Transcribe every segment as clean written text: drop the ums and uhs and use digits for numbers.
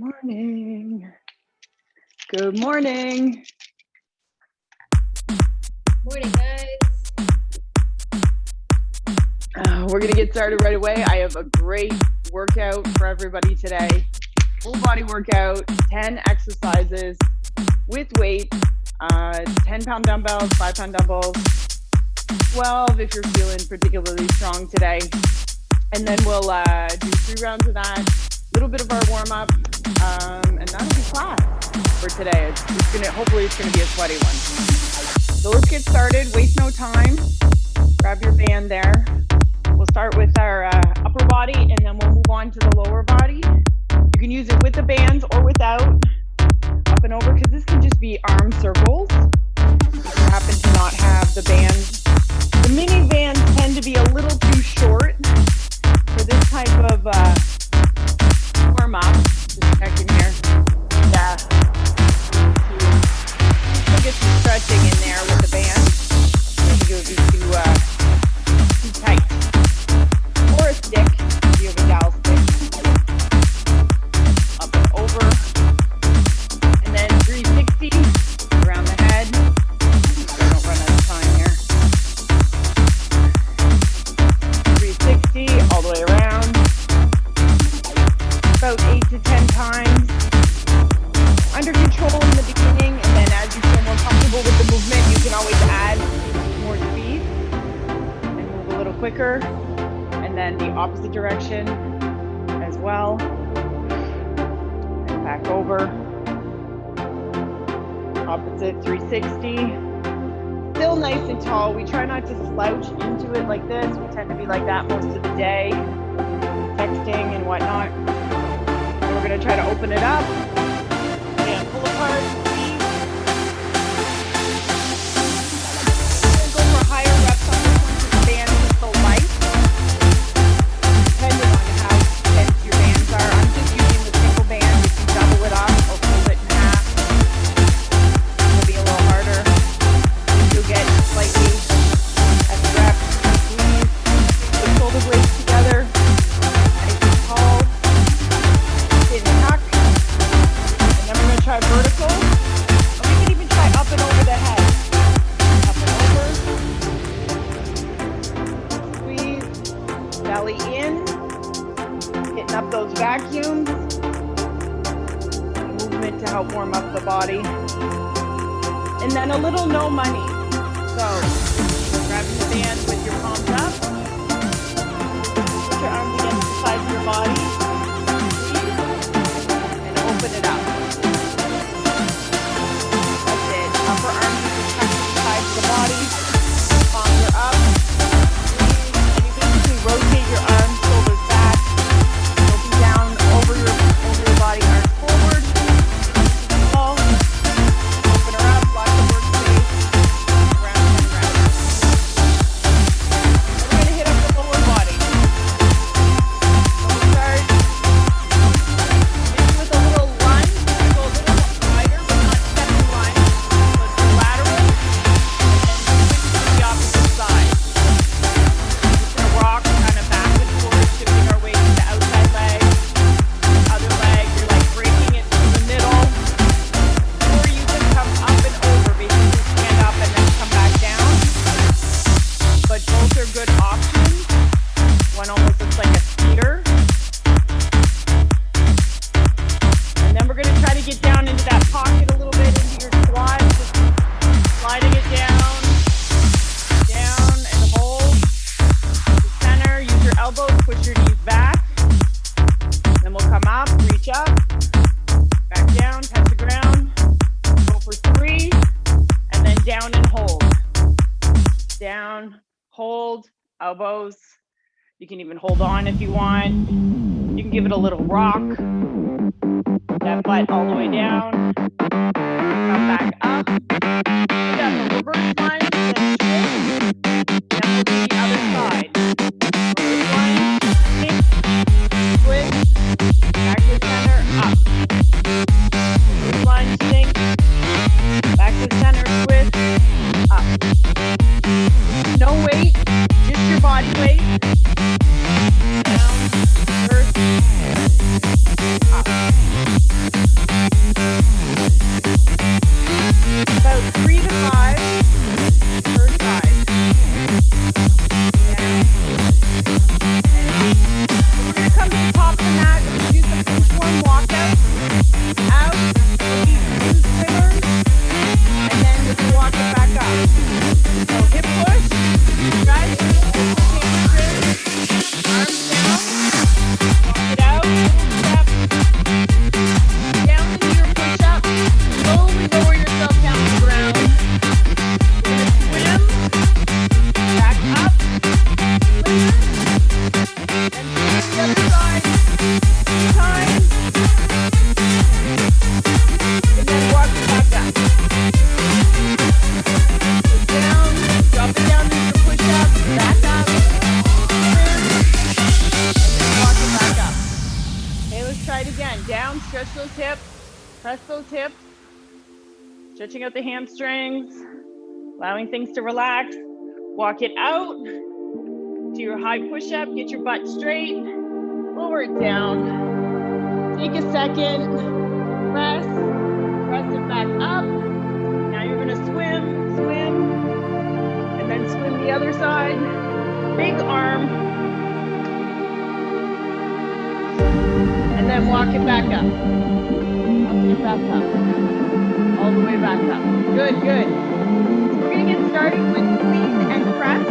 Morning. Good morning. Morning, guys. We're going to get started right away. I have a great workout for everybody today. Full body workout, 10 exercises with weight, 10-pound dumbbells, 5-pound dumbbells, 12 if you're feeling particularly strong today. And then we'll do 3 rounds of that, a little bit of our warm-up, and that'll be class for today. Hopefully it's gonna be a sweaty one. So let's get started, waste no time. Grab your band there. We'll start with our upper body and then we'll move on to the lower body. You can use it with the bands or without, up and over, because this can just be arm circles. If you happen to not have the bands. The mini bands tend to be a little too short for this type of warm up. Just checking here. Yeah. Still get some stretching in there with the band. I think it would be too tight. Or a stick, if you have a dowel stick. Up and over. And then 360 around the head. So I don't run out of time here. 360 all the way around. About 8 to 10 times. Under control in the beginning, and then as you feel more comfortable with the movement, you can always add more speed and move a little quicker. And then the opposite direction as well. And back over. Opposite 360. Still nice and tall. We try not to slouch into it like this. We tend to be like that most of the day, texting and whatnot. And we're going to try to open it up and pull apart. We're going to go for higher reps on this one because the band is so light. Depending on how dense your bands are. I'm just using the single band. If you double it up or fold it in half, it'll be a little harder. You'll get slightly at the rep. Squeeze the shoulder blades together. Nice and tall. Sit and tuck. And then we're going to try vertical. Or we can even try up and over the head. Up and over. Squeeze. Belly in. Hitting up those vacuums. Movement to help warm up the body. And then a little no money. So, grabbing the band with your palms up. Put your arms against the sides of your body. And open it up. That's it. Upper arms you can touch the sides of the body. Palms are up. And you basically rotate your arms, shoulders back. Looking down over your body, arms forward. Pull. Open her up, lock the workspace. Round and round. We're going to hit up the lower body. So we'll start maybe with a little lunge. We go a little wider, but not stepping lunge. So it's lateral, and then switch to the opposite side. Just going to rock kind of back and forth, shifting our weight to the outside leg. Other leg, you're like breaking it through the middle. Or you can come up and over, basically stand up and then come back down. But both are good options. One almost looks like a speeder. And then we're going to try to get down into that pocket a little bit, into your squat. Just sliding it down, and hold. To center, use your elbows, push your knees back. Then we'll come up, reach up, back down, touch the ground. Go for 3, and then down and hold. Down, hold, elbows. You can even hold on if you want. You can give it a little rock. That butt all the way down. Come back up. We got the reverse lunge, then shift. Then we'll do the other side. Reverse lunge, kick, switch, back to center, up. Reverse lunge, sink, back to center, twist, up. No weight, just your body weight. Down, reverse, up. those hips, press those hips, stretching out the hamstrings, allowing things to relax. Walk it out to your high push-up, get your butt straight, lower it down. Take a second, press it back up. Now you're gonna swim, and then swim the other side. Big arm. And then walk it back up. Walk it back up. All the way back up. Good, good. So we're gonna get started with clean and press.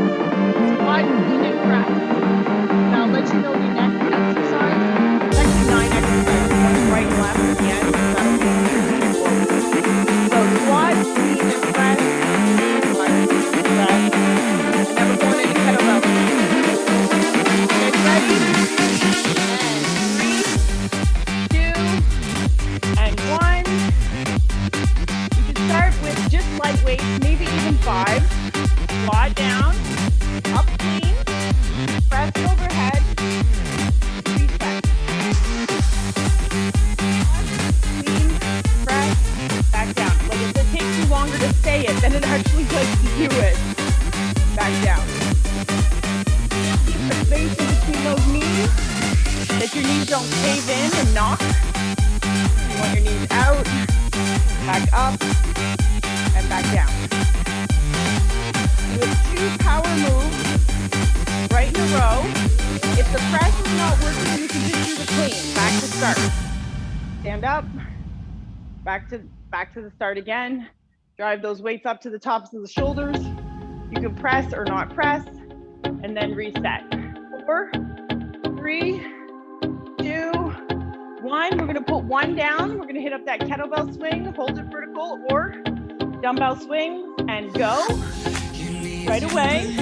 Squat, clean and press. Now I'll let you know the next exercise. It's actually 9 exercises. One right and left at the end. That'll be so squat, clean and press. Squat, clean and press. And then we're going into kettlebell. Get ready. Light weights, maybe even 5. Squat down, up clean, press overhead, reset. Clean, press, back down. Like if it takes you longer to say it than it actually does to do it. Back down. Keep the space in between those knees, that your knees don't cave in and knock. You want your knees out, back up, and back down. With 2 power moves right in a row. If the press is not working, then you can just do the clean. Back to start. Stand up. Back to the start again. Drive those weights up to the tops of the shoulders. You can press or not press, and then reset. 4, 3, 2, 1. We're going to put 1 down. We're going to hit up that kettlebell swing, hold it vertical, or dumbbell swing, and go right away.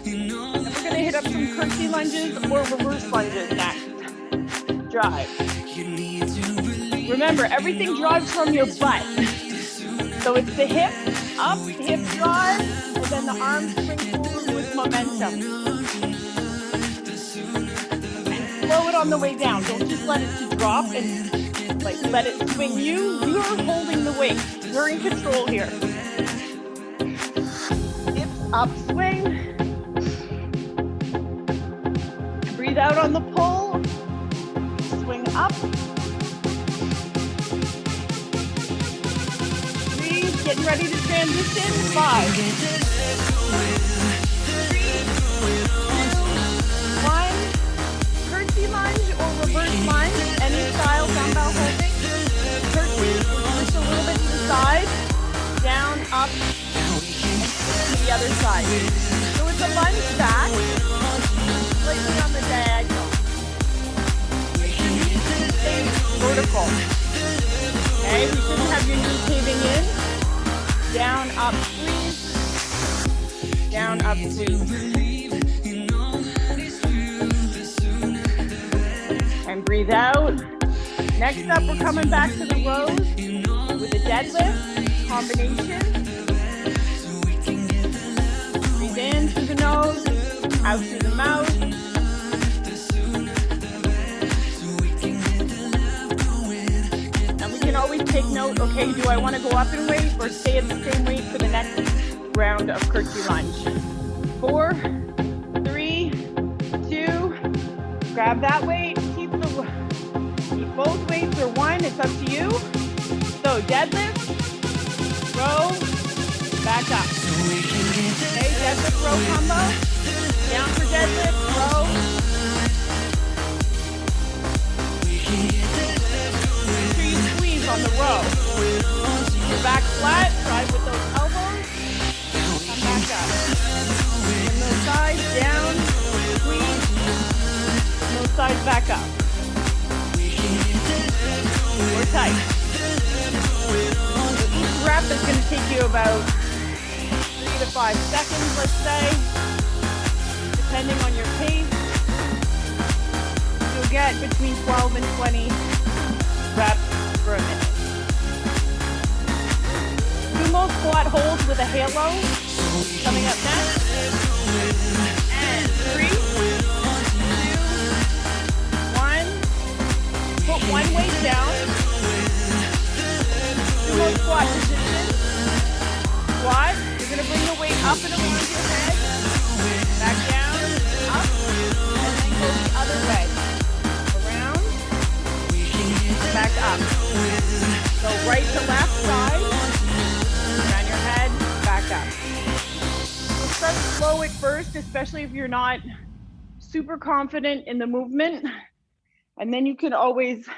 And we're going to hit up some curtsy lunges or reverse lunges next. Drive. Remember, everything drives from your butt. So it's the hip up, hip drive, and then the arms spring forward with momentum. And slow it on the way down. Don't just let it just drop and like let it swing you. You're holding the weight. You're in control here. Hips up, swing. Breathe out on the pull. Swing up. Breathe, getting ready to transition. 5, 3, 2, 1. Curtsy lunge or reverse lunge, any style, dumbbell holding. Curtsy is just a little bit to the side, down, up, and to the other side. So it's a lunge back, slightly on the diagonal. Stay vertical. Okay, we shouldn't have your knee caving in. Down, up, squeeze. Down, up, squeeze. And breathe out. Next up, we're coming back to the rows with a deadlift combination. Breathe in through the nose, out through the mouth. And we can always take note, okay, do I want to go up in weight or stay at the same weight for the next round of curtsy lunge? 4, 3, 2, grab that weight, keep both weights or 1, it's up to you. So deadlift, row, back up. Okay, deadlift, row combo. Down for deadlift, row. Make sure you squeeze on the row. Keep your back flat, drive with those elbows. Come back up. Bring those sides down, squeeze. Bring those sides back up. We're tight. So each rep is going to take you about 3 to 5 seconds, let's say, depending on your pace. You'll get between 12 and 20 reps for a minute. Sumo squat holds with a halo coming up next. And 3, 2, 1. Put one weight down. remote squat position. Squat. You're going to bring the weight up and around your head. Back down, up, and then go the other way. Around, back up. So right to left side, around your head, back up. So start slow at first, especially if you're not super confident in the movement. And then you can always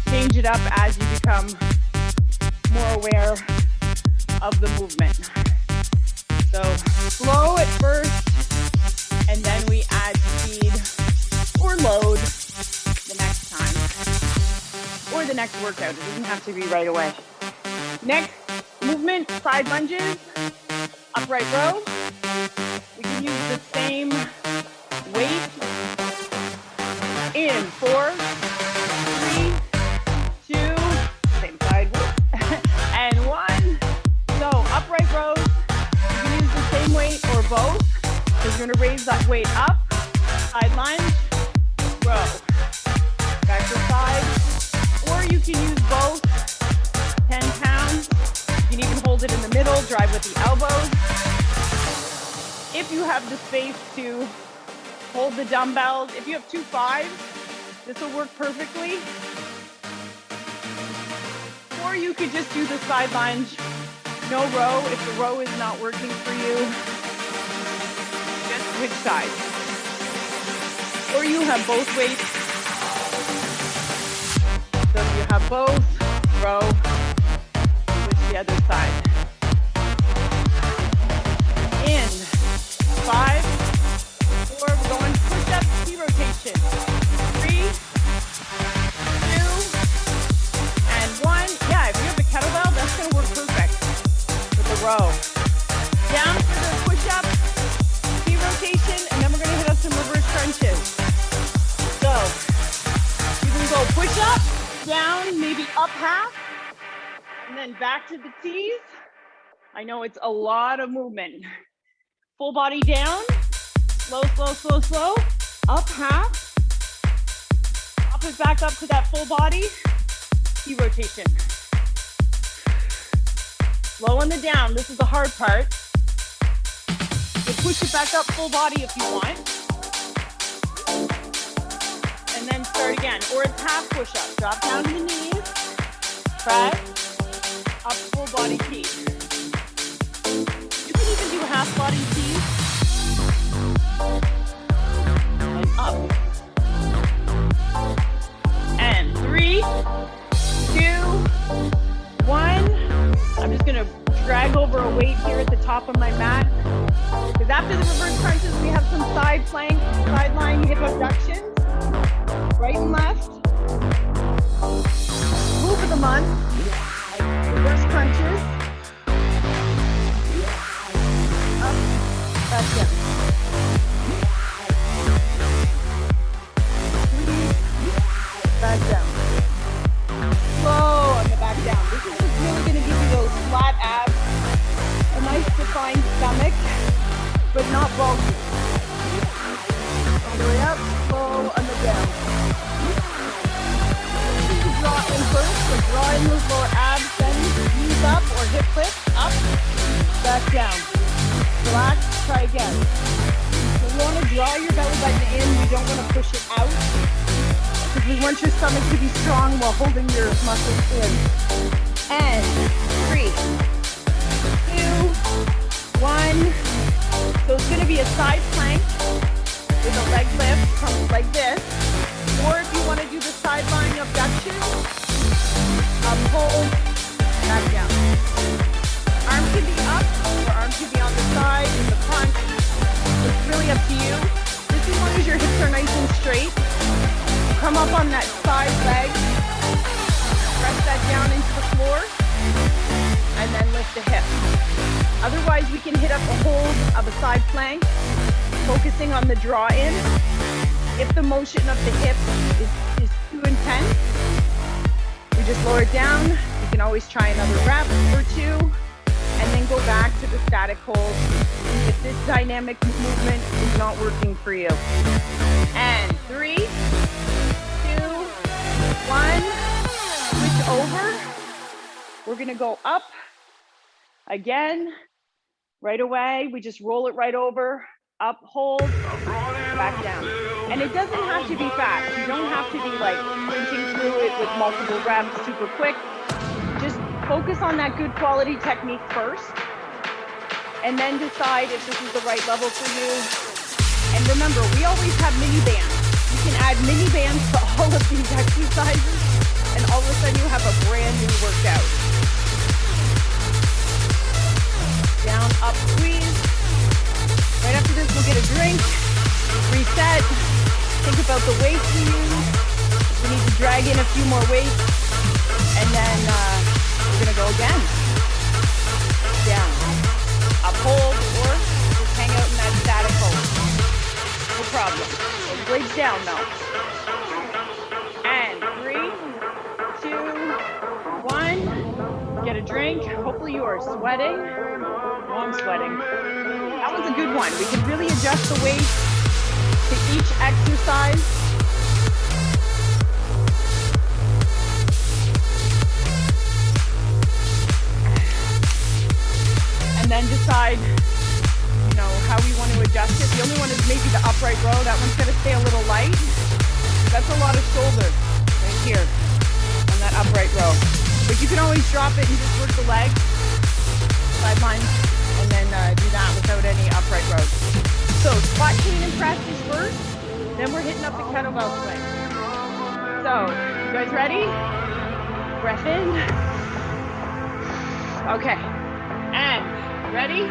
change it up as you become more aware of the movement. So slow at first, and then we add speed or load the next time, or the next workout. It doesn't have to be right away. Next movement, side lunges, upright row. We can use the same weight in 4, 3, 2, same side, and 1. So upright rows, you can use the same weight or both. So you're going to raise that weight up, side lunge, row, back to side, or you can use both, 10 pounds. You can even hold it in the middle, drive with the elbows. If you have the space to hold the dumbbells, if you have 2 5s, this will work perfectly. Or you could just do the side lunge, no row. If the row is not working for you, just switch sides. Or you have both weights. So if you have both, row, switch the other side. In 5, 4, we're going push-up, T-rotation. 3, 2, and 1. Yeah, if you have a kettlebell, that's going to work perfect with the row. Down for the push-up, T-rotation, and then we're going to hit up some reverse crunches. So you can go push-up, down, maybe up half, and then back to the T's. I know it's a lot of movement. Full body down, slow, slow, slow, slow, up half, pop it back up to that full body, T-rotation. Slow on the down, this is the hard part. You push it back up full body if you want. And then start again, or it's half push-up. Drop down to the knees, press, up full body T. You can even do half body T. And up. And 3, 2, 1. I'm just gonna drag over a weight here at the top of my mat. Because after the reverse crunches, we have some side plank, sideline hip abductions. Right and left. Move of the month. Reverse crunches. Up, back down. Back down. Slow on the back down. This is really going to give you those flat abs, a nice defined stomach, but not bulky. All the way up, slow on the down. Draw in first, so draw in those lower abs, then knees up or hip lift, up, back down. Relax, try again. So you want to draw your belly button in, you don't want to push it out, because we want your stomach to be strong while holding your muscles in. And 3, 2, 1. So it's going to be a side plank with a leg lift, comes like this. Or if you want to do the sideline abduction, hold, back down. Arm can be up, or arm can be on the side, in the front. It's really up to you. Just as long as your hips are nice and straight. Come up on that side leg, press that down into the floor, and then lift the hip. Otherwise, we can hit up a hold of a side plank, focusing on the draw in. If the motion of the hip is too intense, we just lower it down. You can always try another rep or 2, and then go back to the static hold if this dynamic movement is not working for you. And 3, 2, 1, switch over. We're gonna go up again, right away. We just roll it right over, up, hold, back down. And it doesn't have to be fast. You don't have to be like sprinting through it with multiple reps super quick. Just focus on that good quality technique first, and then decide if this is the right level for you. And remember, we always have mini bands. You can add mini bands to all of these exercises, and all of a sudden you have a brand new workout. Down, up, squeeze. Right after this, we'll get a drink, reset, think about the weights we use. If we need to drag in a few more weights, and then we're gonna go again. Down, up, hold, or just hang out in that static hold. No problem. Those blades down though. And 3, 2, 1. Get a drink. Hopefully you are sweating. Oh, I'm sweating. That was a good one. We can really adjust the weight to each exercise. And then decide, you know, how we want to adjust it. The only one is maybe the upright row. That one's going to stay a little light. That's a lot of shoulder right here on that upright row. But you can always drop it and just work the legs, sidelines, and then do that without any upright rows. So squat, clean, and press is first. Then we're hitting up the kettlebell swing. So, you guys ready? Breath in. Okay. And ready?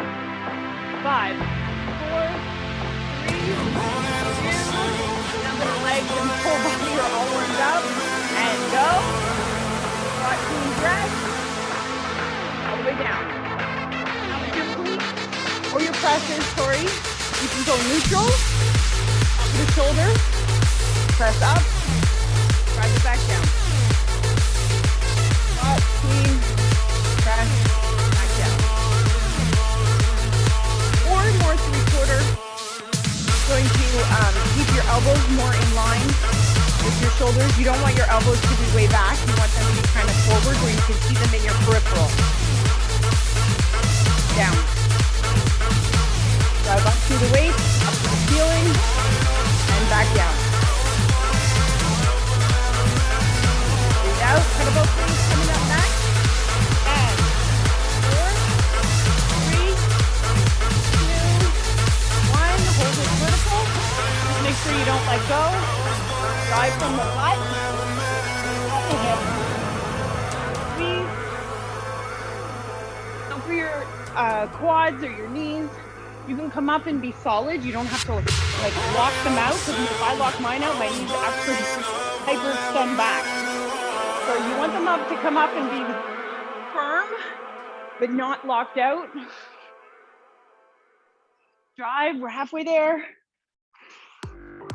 5, 4, 3, 2. Now the legs and full body are all warmed up. And go. Squat, clean, press. All the way down. Now with your clean or your presses, sorry, you can go neutral, up the shoulder, press up, drive it back down. Squat, clean, press, back down. Or more 3/4, going to keep your elbows more in line with your shoulders. You don't want your elbows to be way back. You want them to be kind of forward where you can see them in your peripheral. Down. Drive up through the weight, up to the ceiling, and back down. Breathe out, kettlebell swings coming up next. And 4, 3, 2, 1. Hold it vertical. Just make sure you don't let go. Drive from the butt. Up the hip. Squeeze. Now for your quads or your knees, you can come up and be solid. You don't have to like lock them out, because if I lock mine out, my knees actually hyperextend back. So you want them up to come up and be firm, but not locked out. Drive, we're halfway there.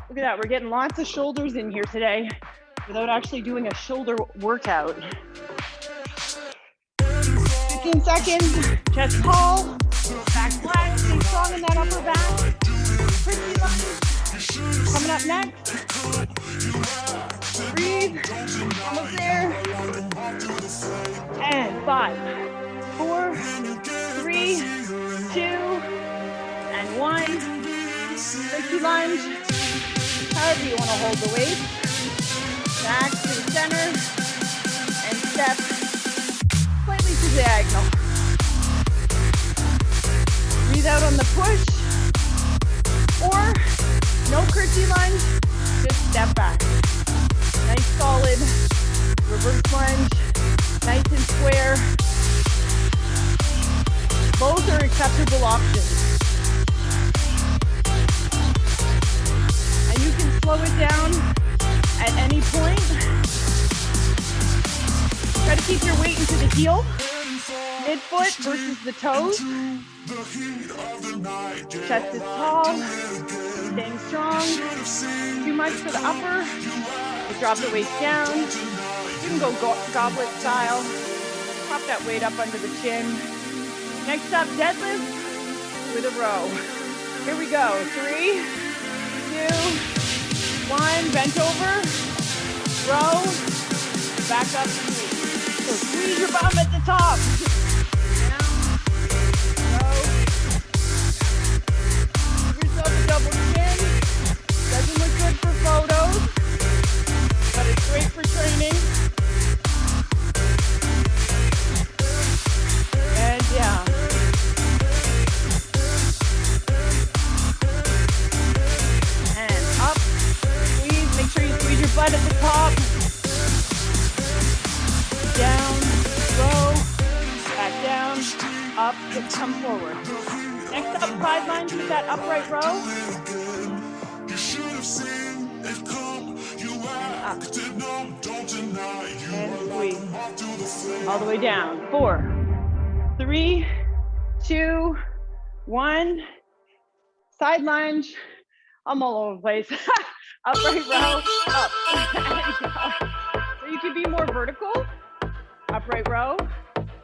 Look at that, we're getting lots of shoulders in here today without actually doing a shoulder workout. 15 seconds, chest tall, back flat, stay strong in that upper back. Pretty lunge, coming up next. Breathe, almost there. And 5, 4, 3, 2, and 1. Tricky lunge, however you want to hold the weight. Back to the center, and step slightly to diagonal. Breathe out on the push, or no curtsy lunge, just step back. Nice solid reverse lunge, nice and square. Both are acceptable options. And you can slow it down at any point. Try to keep your weight into the heel, midfoot versus the toes. Chest is tall, staying strong. Too much for the upper, you drop the weight down. You can go goblet style. Pop that weight up under the chin. Next up, deadlift with a row. Here we go. 3, 2, 1. Bent over, row, back up. So squeeze your butt I'm at the top. Down, go. Give yourself a double chin. Doesn't look good for photos, but it's great for training. And down. And up. Squeeze. Make sure you squeeze your butt at the top. Down, low, back down, up, hips come forward. Next up, side lunge with that upright row. Up. And squeeze. All the way down. 4, 3, 2, 1. Side lunge. I'm all over the place. Upright row, up. So you can be more vertical. Upright row,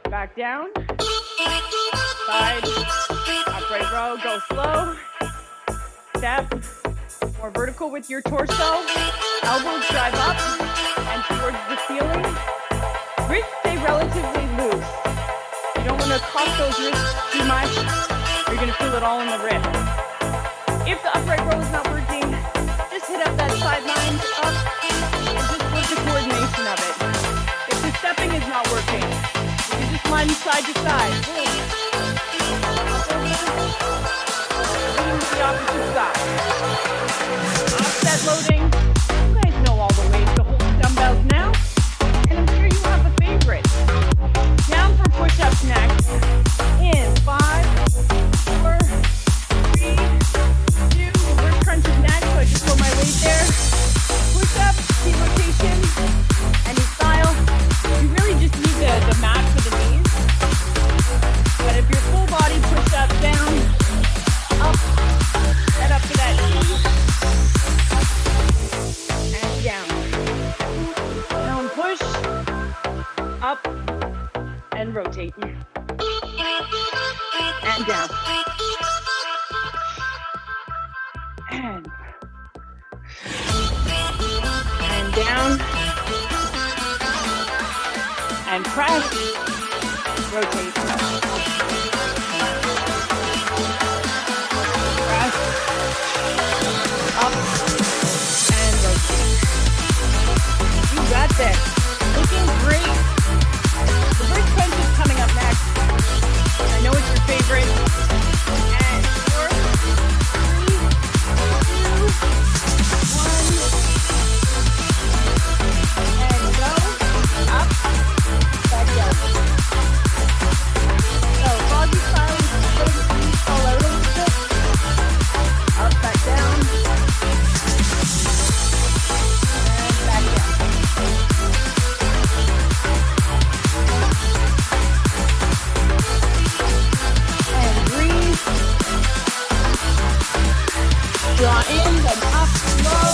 back down, side, upright row, go slow, step, more vertical with your torso, elbows drive up and towards the ceiling, wrists stay relatively loose. You don't want to cuff those wrists too much, you're going to feel it all in the wrist. If the upright row is not working, just hit up that side lunge up and just work the coordination of it. If the stepping is not working, you can just lunge side to side. The opposite side. Offset loading. You guys know all the ways to hold dumbbells now. And I'm sure you have a favorite. Down for push-ups next. In 5, 4, 3, 2. Reverse crunches next, so I just throw my weight there. Push-up, seat rotation, any style. You really just need the mat for the knees. But if you're full body push-up, down, up, head up to that knee, and down. Down, push, up, and rotate. And down. And down. And press, rotate. Press, up, and rotate. You got this. Looking great. The bridge crunch is coming up next. I know it's your favorite. And 4, 3, 2, 1. And go. Up. Back down. So, foggy silence, so the knees fall out a little bit. Up, back down. And back down. And breathe. Draw in, then up, slow.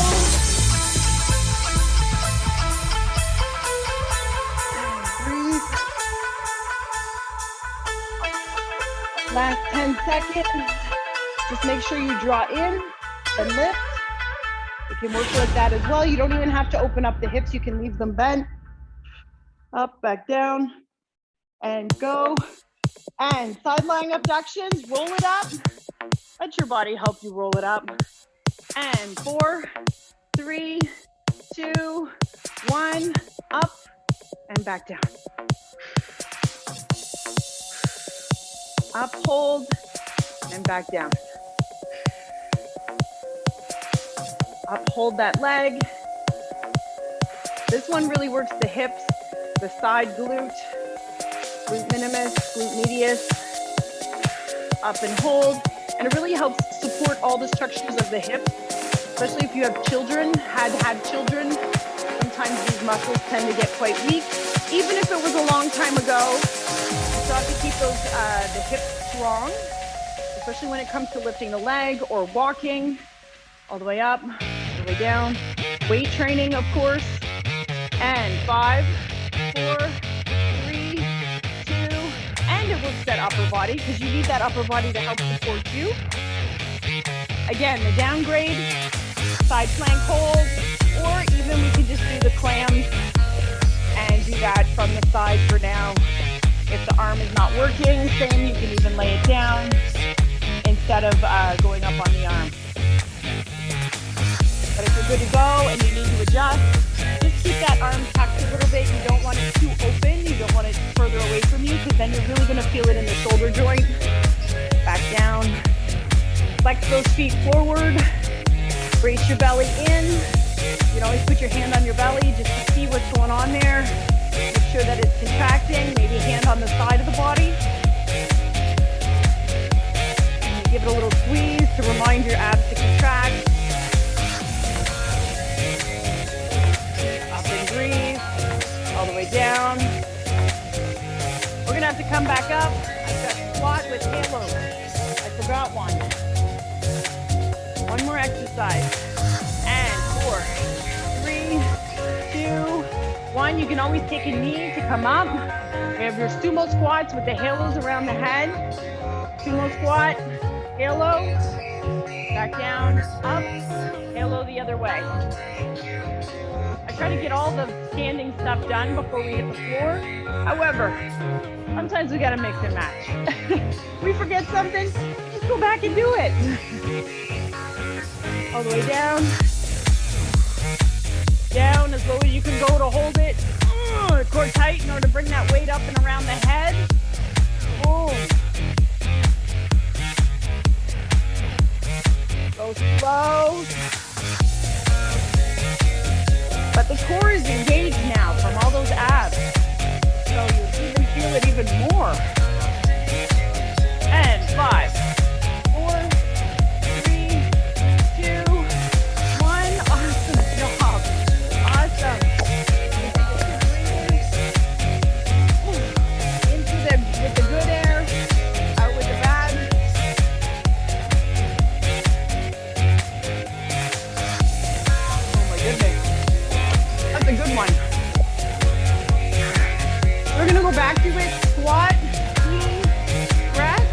Last 10 seconds. Just make sure you draw in and lift. You can work like that as well. You don't even have to open up the hips. You can leave them bent. Up, back down, and go. And side lying abductions, roll it up. Let your body help you roll it up. And 4, 3, 2, 1, up and back down. Up, hold, and back down. Up, hold that leg. This one really works the hips, the side glute, glute minimus, glute medius. Up and hold. And it really helps support all the structures of the hips, especially if you have children, had children. Sometimes these muscles tend to get quite weak. Even if it was a long time ago, you still have to keep those the hips strong, especially when it comes to lifting the leg or walking. All the way up, all the way down. Weight training, of course. And 5, 4, 3, 2, and it works that upper body because you need that upper body to help support you. Again, the downgrade, side plank hold, or even we could just do the clams and do that from the side for now. If the arm is not working, same, you can even lay it down instead of going up on the arm. But if you're good to go and you need to adjust, just keep that arm tucked a little bit. You don't want it too open. You don't want it further away from you, because then you're really going to feel it in the shoulder joint. Back down. Flex those feet forward. Brace your belly in. You can always put your hand on your belly just to see what's going on there. Make sure that it's contracting. Maybe hand on the side of the body. And give it a little squeeze to remind your abs to contract. Up and breathe. All the way down. We're going to have to come back up. I've got squat with halos. I forgot one. One more exercise. And 4, 3, 2, 1. You can always take a knee to come up. We have your sumo squats with the halos around the head. Sumo squat, halo, back down, up, halo the other way. I try to get all the standing stuff done before we hit the floor. However, sometimes we gotta mix and match. We forget something, just go back and do it. All the way down. Down as low as you can go to hold it. Core tight in order to bring that weight up and around the head. Boom. Go slow. But the core is engaged now from all those abs. So you even feel it even more. And 5, 4, 3, 2, 1. Awesome job. Awesome. With the good air, out with the bad. Oh my goodness. That's a good one. We're going to go back to it. Squat, clean, press.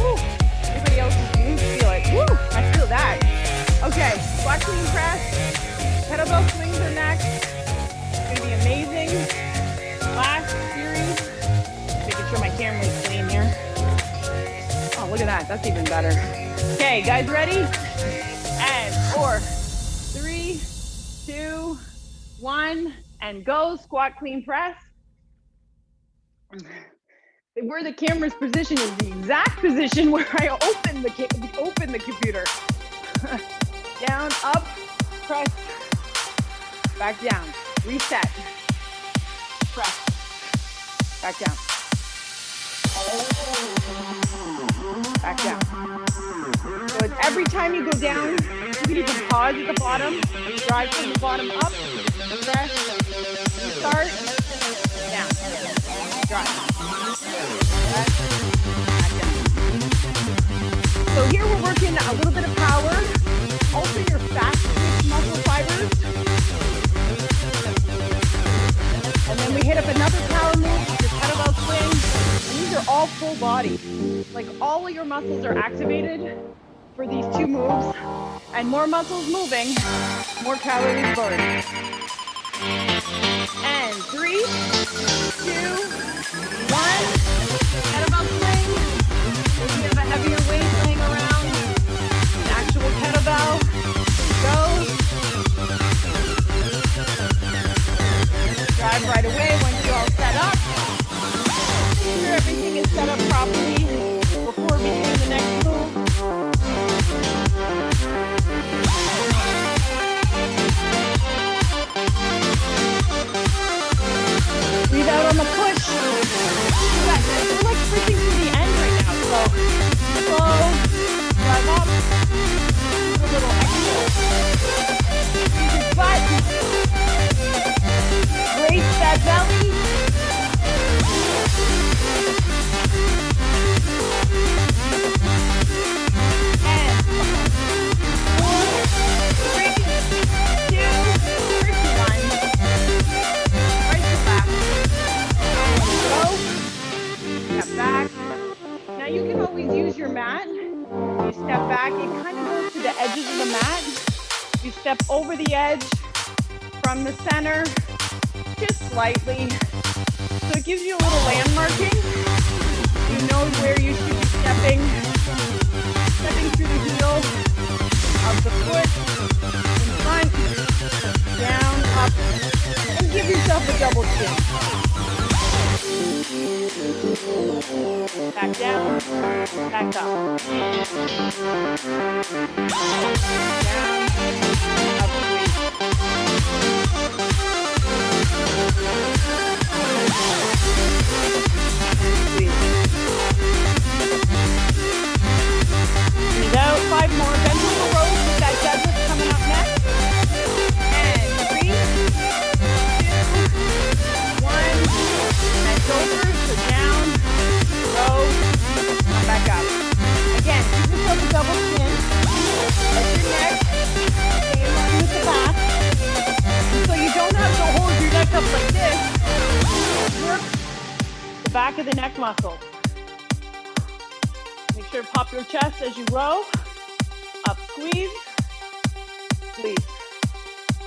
Woo. Everybody else's glutes feel it. Woo. I feel that. Okay. Squat, clean, press. Kettlebell swings are next. It's going to be amazing. Last series. Making sure my camera's clean here. Oh, look at that. That's even better. Okay, guys ready? And 4, 3, 2, 1, and go. Squat, clean, press. Where the camera's position is the exact position where I open the computer. Down, up, press, back down, reset, press, back down, back down. So it's every time you go down, you can even pause at the bottom, drive from the bottom up, press, start, down, drive, press, back down. So here we're working a little bit of power, also your fast twitch muscle fibers. And then we hit up another power move, your kettlebell swing. And these are all full body. Like all of your muscles are activated for these two moves. And more muscles moving, more calories burned. And 3, 2, 1. Kettlebell swing. If you have a heavier weight laying around, an actual kettlebell. Go. Drive right away once you're all set up. Make sure everything is set up properly before beginning the next move. Breathe out on the push. We're like pushing to the end right now. So slow, drive up, do a little extra. Use your butt. Brace that belly. And 4, 3, 2, 1. Right to back. Go. Step back. Now you can always use your mat. You step back. It kind of goes to the edges of the mat. You step over the edge from the center, just slightly. So it gives you a little landmarking. You know where you should be stepping through the heel of the foot, in front, down, up, and give yourself a double chin. Back down, back up. Down, up, breathe out, 5 more. Bend over the rows with that deadlift coming up next. And 3, 2, 1. Bend over, so down, row, come back up. Again, give yourself a double chin. Let your neck stay in line with the back. And so you don't have to hold your neck up like this. Work the back of the neck muscle. Make sure to pop your chest as you row. Up, squeeze, squeeze,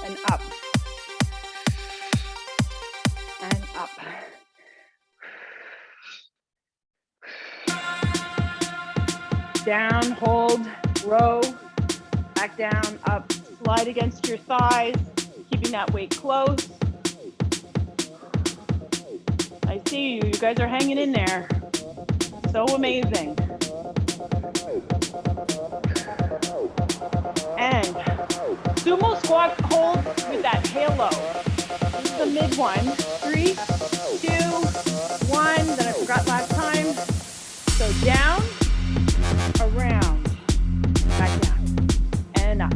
and up, and up. Down, hold, row, back down, up, slide against your thighs, keeping that weight close. I see you, you guys are hanging in there. So amazing. And sumo squat hold with that halo. This is the mid one. 3, 2, 1. That I forgot last time. So down, around, back down, and up.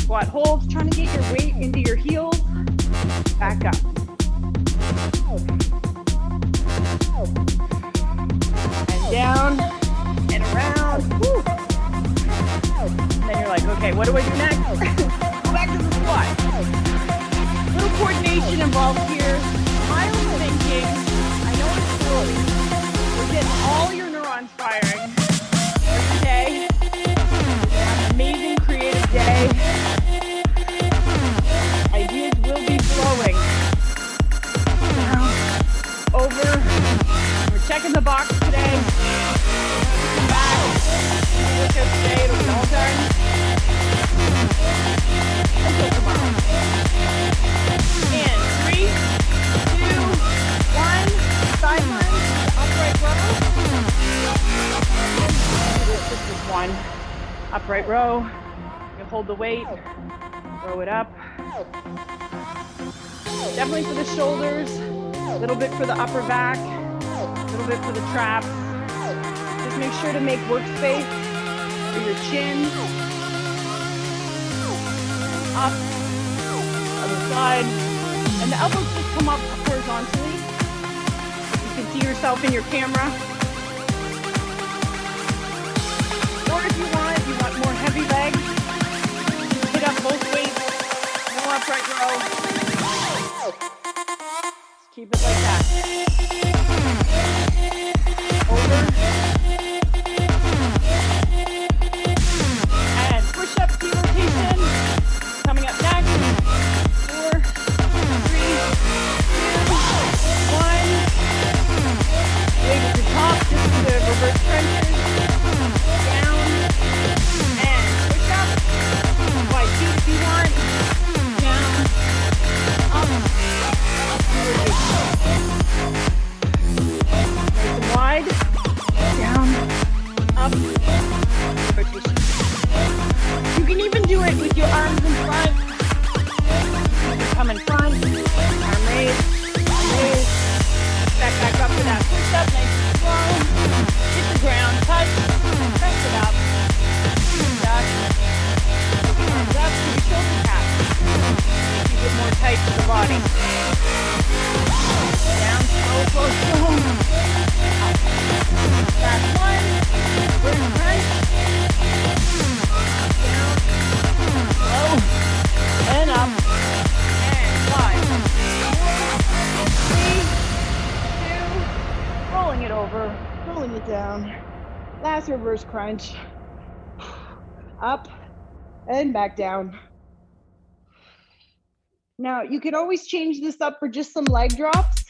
Squat holds, trying to get your weight into your heels. Back up. And down, and around. Woo. And then you're like, okay, what do I do next? Go back to the squat. Little coordination involved here. My own thinking, I know it's early. We're getting all your neurons firing every day. An amazing creative day. Ideas will be flowing. Now, over. We're checking the box today. Come back. Look at today, it'll be all done. Until tomorrow. And 3, 2, 1. Sideline, upright row. This is 1. Upright row. You hold the weight. Throw it up. Definitely for the shoulders. A little bit for the upper back. A little bit for the traps. Just make sure to make workspace for your chin. Up, other side. And the elbows just come up horizontally. You can see yourself in your camera. Or if you want more heavy legs, hit up both weights, more upright row. Just keep it like that. Over. And push up T rotation. Coming up next. 4, 3, 2, 1. Weight at the top, just for the reverse crunches. Down. And push up. Wide feet if you want. Down. Up. Nice and wide. Down. Up. Rotation. You can even do it with your arms in front. Come in front. Arm raised. Back up to that push up. Nice and slow. Hit the ground. Touch. Press it up. Duck. Arms up to your shoulder tap. Make you get more tight to the body. Down. Slow. Up. Last one. We're in front. Down. Slow. And up. And 5, 4, 3, 2. Rolling it over. Rolling it down. Last reverse crunch. Up and back down. Now, you can always change this up for just some leg drops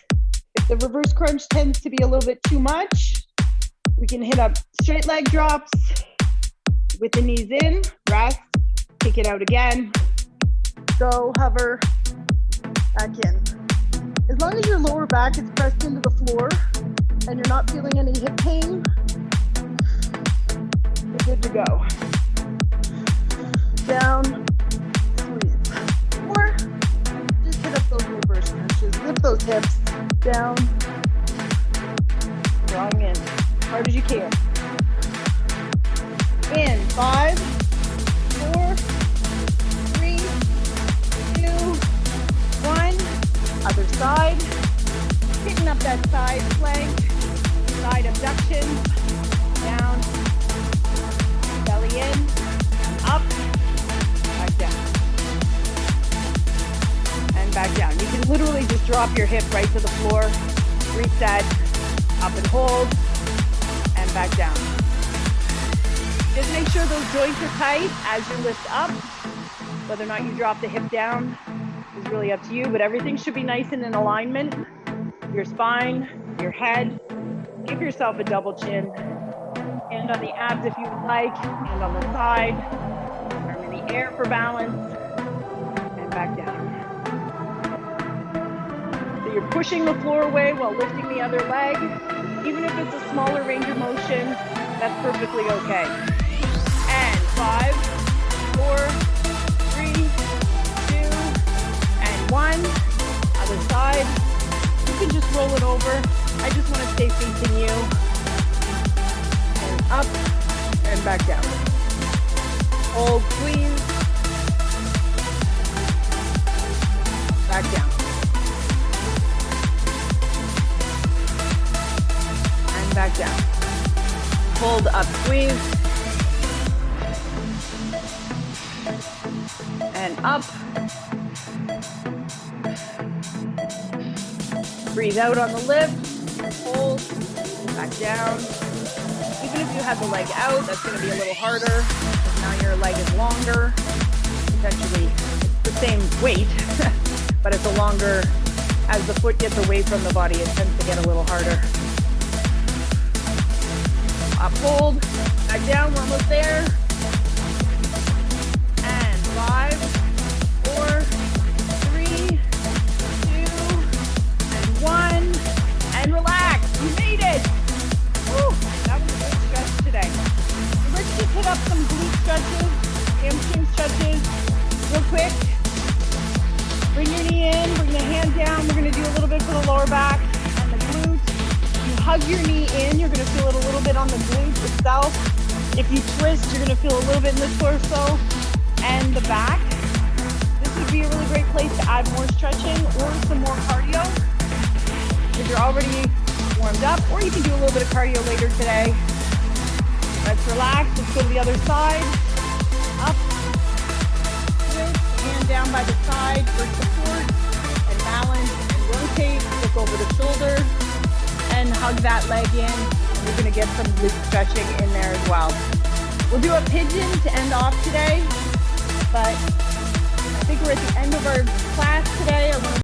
if the reverse crunch tends to be a little bit too much, we can hit up straight leg drops with the knees in, rest, kick it out again, go, hover, back in. As long as your lower back is pressed into the floor and you're not feeling any hip pain, you're good to go. Down, squeeze. Or just hit up those reverse crunches. Lift those hips, down, drawing in, as hard as you can. In, 5, 4, 3, 2, 1. Other side. Hitting up that side plank, side abduction, down, belly in, up, back down, and back down. You can literally just drop your hip right to the floor, reset, up and hold, and back down. Just make sure those joints are tight as you lift up. Whether or not you drop the hip down is really up to you, but everything should be nice and in alignment. Your spine, your head. Give yourself a double chin. Hand on the abs if you would like, hand on the side. Arm in the air for balance, and back down. So you're pushing the floor away while lifting the other leg. Even if it's a smaller range of motion, that's perfectly okay. And 5, 4, 3, 2, and 1. Other side. You can just roll it over. I just want to stay facing you. And up and back down. Hold, squeeze. Back down. And back down. Hold, up, squeeze. And up. Breathe out on the lift, hold, back down. Even if you have the leg out, that's going to be a little harder because now your leg is longer. Essentially, it's the same weight, but it's a longer, as the foot gets away from the body, it tends to get a little harder. Up, hold, back down, we're almost there. And 5, 4, 3, 1, and relax. You made it. Woo, that was a good stretch today. So let's just hit up some glute stretches, hamstring stretches, real quick. Bring your knee in, bring the hand down. We're going to do a little bit for the lower back and the glutes. You hug your knee in, you're going to feel it a little bit on the glute itself. If you twist, you're going to feel a little bit in the torso and the back. This would be a really great place to add more stretching or some more cardio. If you're already warmed up, or you can do a little bit of cardio later today. Let's relax. Let's go to the other side. Up, twist, hand down by the side for support, and balance, and rotate. Look over the shoulder, and hug that leg in. We're going to get some glute stretching in there as well. We'll do a pigeon to end off today, but I think we're at the end of our class today. I want to